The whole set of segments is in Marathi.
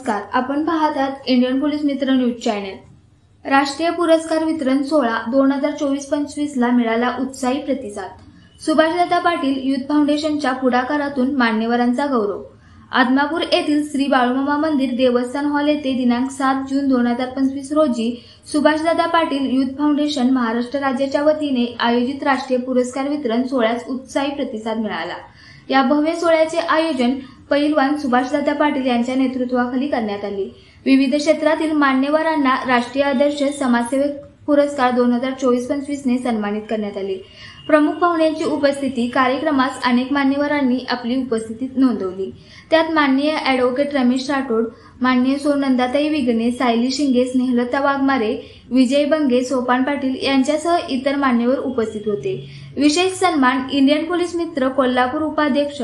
नमस्कार, आपण पाहत आहात इंडियन पोलीस मित्र न्यूज चॅनल। राष्ट्रीय पुरस्कार वितरण सोहळा 2024-25 ला मिळाला उत्साही प्रतिसाद। सुभाषदादा पाटील युथ फाउंडेशनच्या पुढाकारातून मान्यवरांचा गौरव। आदमापूर येथील श्री बाळूमामा मंदिर देवस्थान हॉल येथे दिनांक 7 जून 2025 रोजी सुभाषदादा पाटील युथ फाउंडेशन महाराष्ट्र राज्याच्या वतीने आयोजित राष्ट्रीय पुरस्कार वितरण सोहळ्यास उत्साही प्रतिसाद मिळाला। या भव्य सोहळ्याचे आयोजन पैलवान सुभाषदादा पाटील यांच्या नेतृत्वाखाली करण्यात आले। विविध क्षेत्रातील मान्यवरांना राष्ट्रीय आदर्श समाजसेवक पुरस्कार 2024-25 ने सन्मानित करण्यात आले। प्रमुख पाहुण्यांची उपस्थिती कार्यक्रमास अनेक मान्यवरांनी आपली उपस्थिती नोंदवली। त्यात माननीय ॲडव्होकेट रमेश राठोड, माननीय सोनंदाताई विगणे, सायली शिंगे, स्नेहलता वाघमारे, विजय बंगे, सोपान पाटील यांच्यासह इतर मान्यवर उपस्थित होते। विशेष सन्मान इंडियन पोलीस मित्र कोल्हापूर उपाध्यक्ष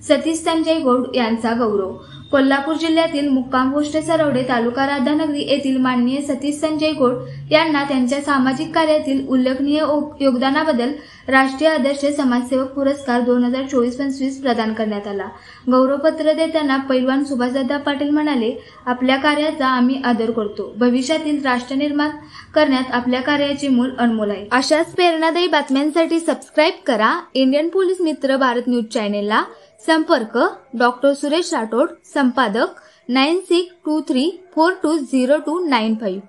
सतीश संजय गौड यांचा गौरव। कोल्हापूर जिल्ह्यातील मुक्काम पोस्ट सरवडे तालुका राधानगरी येथील माननीय सतीश संजय गौड यांना त्यांच्या सामाजिक कार्यातील उल्लेखनीय योगदानाबद्दल राष्ट्रीय आदर्श समाजसेवक पुरस्कार 2024-25 प्रदान करण्यात आला। गौरवपत्र देताना पैलवान सुभाषदादा पाटील म्हणाले, आपल्या कार्याचा आम्ही आदर करतो। भविष्यातील राष्ट्र निर्माण करण्यात आपल्या कार्याचे मोल अनमोल आहे। अशाच प्रेरणादायी बातम्यांसाठी सबस्क्राइब करा इंडियन पोलीस मित्र भारत न्यूज चॅनेलला। संपर्क डॉक्टर सुरेश राठोड, संपादक 9623420295।